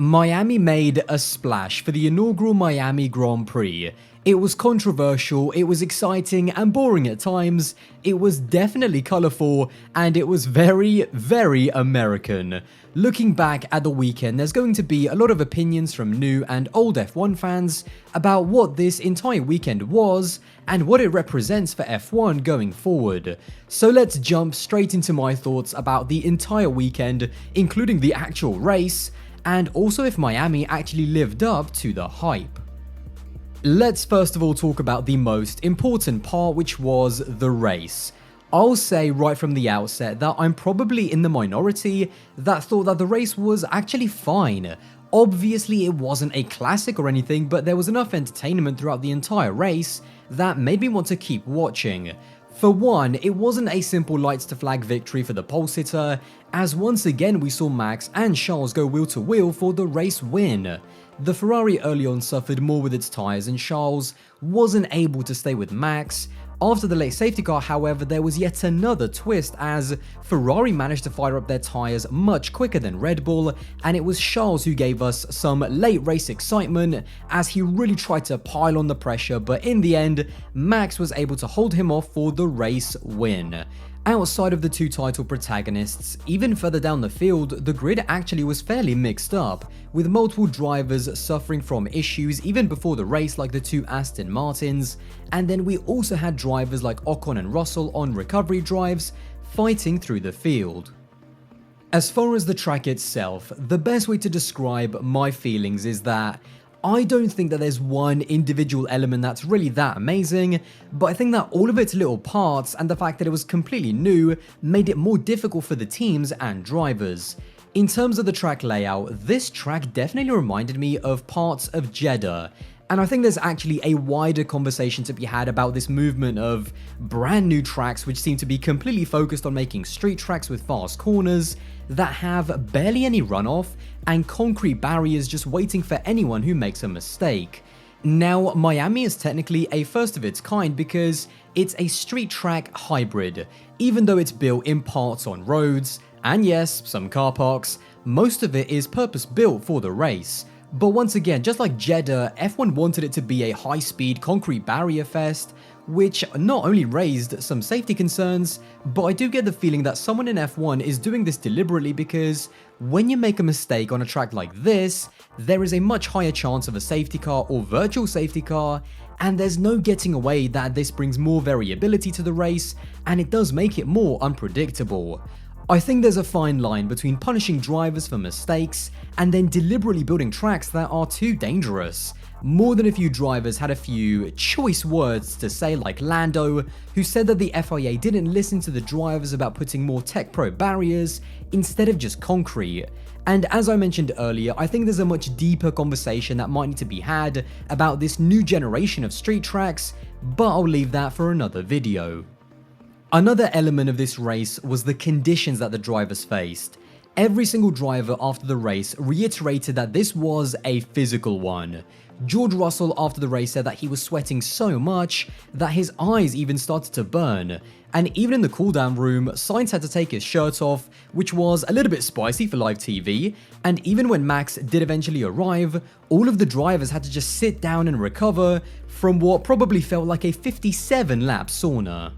Miami made a splash for the inaugural Miami Grand Prix. It was controversial, it was exciting and boring at times, it was definitely colourful, and it was very, very American. Looking back at the weekend, there's going to be a lot of opinions from new and old F1 fans about what this entire weekend was and what it represents for F1 going forward. So let's jump straight into my thoughts about the entire weekend, including the actual race, and also if Miami actually lived up to the hype. Let's first of all talk about the most important part, which was the race. I'll say right from the outset that I'm probably in the minority that thought that the race was actually fine. Obviously it wasn't a classic or anything, but there was enough entertainment throughout the entire race that made me want to keep watching. For one, it wasn't a simple lights to flag victory for the pole sitter, as once again we saw Max and Charles go wheel to wheel for the race win. The Ferrari early on suffered more with its tyres and Charles wasn't able to stay with Max. After the late safety car, however, there was yet another twist as Ferrari managed to fire up their tyres much quicker than Red Bull, and it was Charles who gave us some late race excitement as he really tried to pile on the pressure, but in the end, Max was able to hold him off for the race win. Outside of the two title protagonists, even further down the field, the grid actually was fairly mixed up, with multiple drivers suffering from issues even before the race like the two Aston Martins, and then we also had drivers like Ocon and Russell on recovery drives fighting through the field. As far as the track itself, the best way to describe my feelings is that I don't think that there's one individual element that's really that amazing, but I think that all of its little parts and the fact that it was completely new made it more difficult for the teams and drivers. In terms of the track layout, this track definitely reminded me of parts of Jeddah. And I think there's actually a wider conversation to be had about this movement of brand new tracks which seem to be completely focused on making street tracks with fast corners that have barely any runoff and concrete barriers just waiting for anyone who makes a mistake. Now, Miami is technically a first of its kind because it's a street track hybrid. Even though it's built in parts on roads, and yes, some car parks, most of it is purpose-built for the race. But once again, just like Jeddah, F1 wanted it to be a high-speed concrete barrier fest, which not only raised some safety concerns, but I do get the feeling that someone in F1 is doing this deliberately because when you make a mistake on a track like this, there is a much higher chance of a safety car or virtual safety car, and there's no getting away that this brings more variability to the race, and it does make it more unpredictable. I think there's a fine line between punishing drivers for mistakes and then deliberately building tracks that are too dangerous. More than a few drivers had a few choice words to say, like Lando, who said that the FIA didn't listen to the drivers about putting more Tech Pro barriers instead of just concrete. And as I mentioned earlier, I think there's a much deeper conversation that might need to be had about this new generation of street tracks, but I'll leave that for another video. Another element of this race was the conditions that the drivers faced. Every single driver after the race reiterated that this was a physical one. George Russell after the race said that he was sweating so much that his eyes even started to burn. And even in the cool-down room, Sainz had to take his shirt off, which was a little bit spicy for live TV. And even when Max did eventually arrive, all of the drivers had to just sit down and recover from what probably felt like a 57-lap sauna.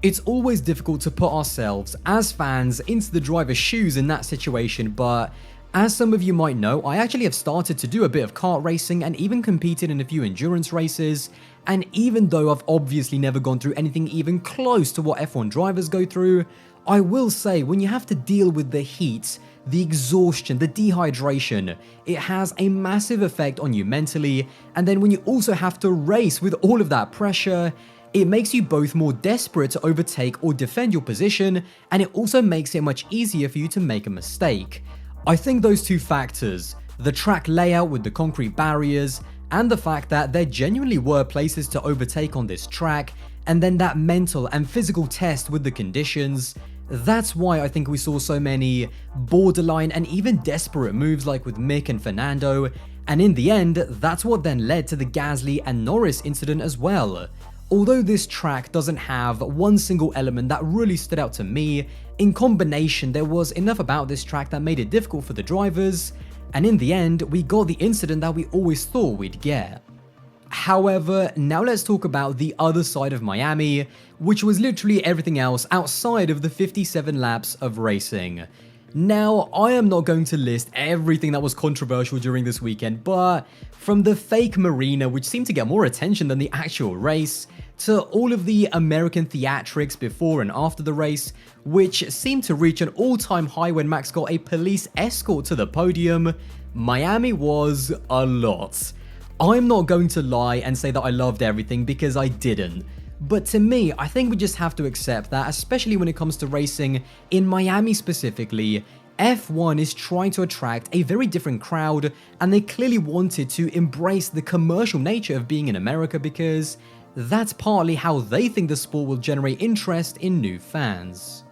It's always difficult to put ourselves, as fans, into the driver's shoes in that situation, but as some of you might know, I actually have started to do a bit of kart racing and even competed in a few endurance races, and even though I've obviously never gone through anything even close to what F1 drivers go through, I will say when you have to deal with the heat, the exhaustion, the dehydration, it has a massive effect on you mentally, and then when you also have to race with all of that pressure, it makes you both more desperate to overtake or defend your position, and it also makes it much easier for you to make a mistake. I think those two factors, the track layout with the concrete barriers, and the fact that there genuinely were places to overtake on this track, and then that mental and physical test with the conditions, that's why I think we saw so many borderline and even desperate moves like with Mick and Fernando, and in the end, that's what then led to the Gasly and Norris incident as well. Although this track doesn't have one single element that really stood out to me, in combination there was enough about this track that made it difficult for the drivers, And in the end, we got the incident that we always thought we'd get. However, now let's talk about the other side of Miami, which was literally everything else outside of the 57 laps of racing. Now, I am not going to list everything that was controversial during this weekend, but from the fake marina, which seemed to get more attention than the actual race, to all of the American theatrics before and after the race, which seemed to reach an all-time high when Max got a police escort to the podium, Miami was a lot. I'm not going to lie and say that I loved everything, because I didn't. But to me, I think we just have to accept that, especially when it comes to racing, in Miami specifically, F1 is trying to attract a very different crowd, and they clearly wanted to embrace the commercial nature of being in America, because that's partly how they think the sport will generate interest in new fans.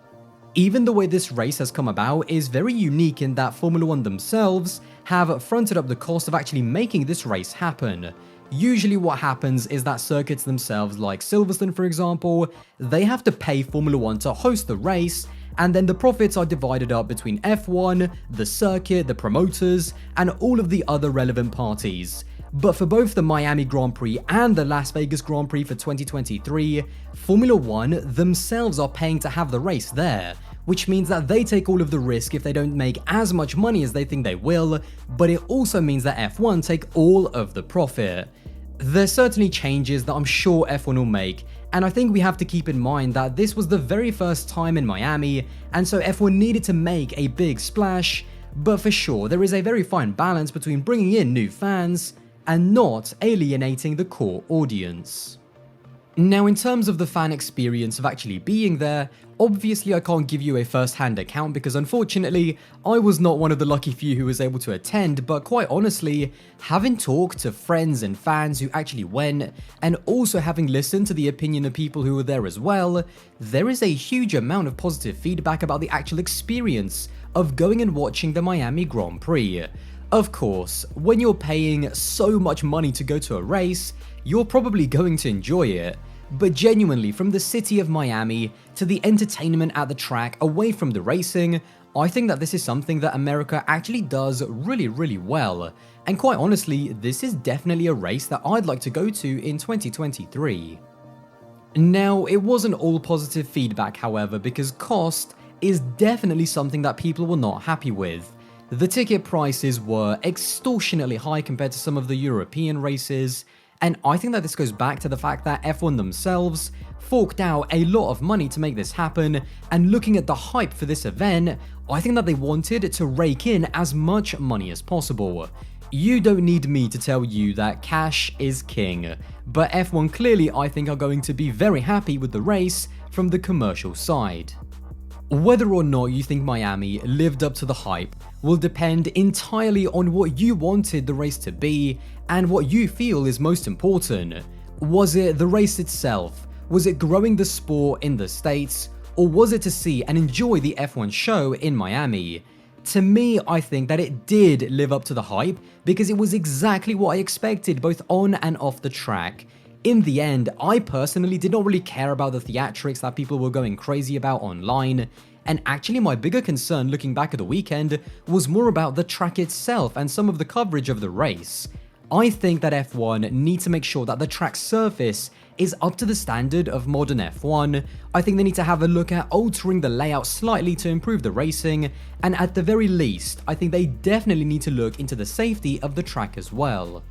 Even the way this race has come about is very unique in that Formula 1 themselves have fronted up the cost of actually making this race happen. Usually what happens is that circuits themselves, like Silverstone for example, they have to pay Formula 1 to host the race, and then the profits are divided up between F1, the circuit, the promoters, and all of the other relevant parties. But for both the Miami Grand Prix and the Las Vegas Grand Prix for 2023, Formula 1 themselves are paying to have the race there, which means that they take all of the risk if they don't make as much money as they think they will, but it also means that F1 take all of the profit. There's certainly changes that I'm sure F1 will make, and I think we have to keep in mind that this was the very first time in Miami, and so F1 needed to make a big splash, but for sure there is a very fine balance between bringing in new fans and not alienating the core audience. Now, in terms of the fan experience of actually being there, obviously I can't give you a first-hand account because unfortunately I was not one of the lucky few who was able to attend, but quite honestly, having talked to friends and fans who actually went, and also having listened to the opinion of people who were there as well, there is a huge amount of positive feedback about the actual experience of going and watching the Miami Grand Prix. Of course, when you're paying so much money to go to a race, you're probably going to enjoy it. But genuinely, from the city of Miami to the entertainment at the track away from the racing, I think that this is something that America actually does really well. And quite honestly, this is definitely a race that I'd like to go to in 2023. Now, it wasn't all positive feedback, however, because cost is definitely something that people were not happy with. The ticket prices were extortionately high compared to some of the European races, and I think that this goes back to the fact that F1 themselves forked out a lot of money to make this happen, and looking at the hype for this event, I think that they wanted to rake in as much money as possible. You don't need me to tell you that cash is king, but F1 clearly I think are going to be very happy with the race from the commercial side. Whether or not you think Miami lived up to the hype will depend entirely on what you wanted the race to be and what you feel is most important. Was it the race itself? Was it growing the sport in the States? Or was it to see and enjoy the F1 show in Miami? To me, I think that it did live up to the hype because it was exactly what I expected both on and off the track. In the end, I personally did not really care about the theatrics that people were going crazy about online, and actually my bigger concern looking back at the weekend was more about the track itself and some of the coverage of the race. I think that F1 need to make sure that the track surface is up to the standard of modern F1. I think they need to have a look at altering the layout slightly to improve the racing, and at the very least, I think they definitely need to look into the safety of the track as well.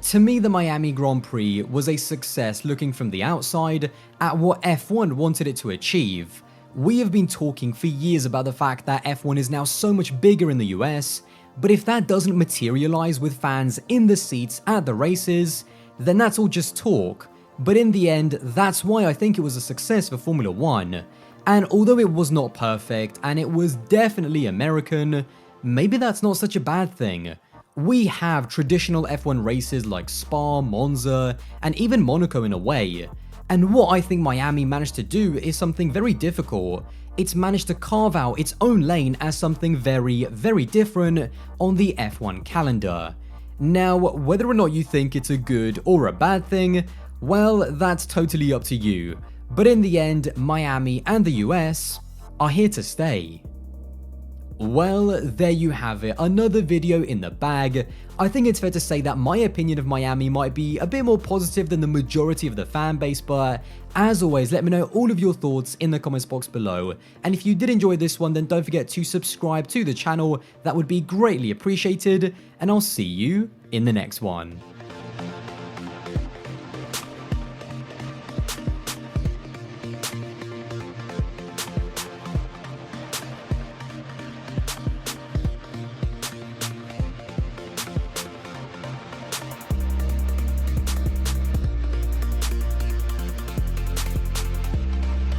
To me, the Miami Grand Prix was a success looking from the outside at what F1 wanted it to achieve. We have been talking for years about the fact that F1 is now so much bigger in the US, but if that doesn't materialize with fans in the seats at the races, then that's all just talk. But in the end, that's why I think it was a success for Formula 1. And although it was not perfect and it was definitely American, maybe that's not such a bad thing. We have traditional F1 races like Spa, Monza, and even Monaco in a way. And what I think Miami managed to do is something very difficult. It's managed to carve out its own lane as something very different on the F1 calendar. Now, whether or not you think it's a good or a bad thing, well, that's totally up to you. But in the end, Miami and the US are here to stay. Well, there you have it, another video in the bag. I think it's fair to say that my opinion of Miami might be a bit more positive than the majority of the fan base, but as always, let me know all of your thoughts in the comments box below. And if you did enjoy this one, then don't forget to subscribe to the channel, that would be greatly appreciated, and I'll see you in the next one.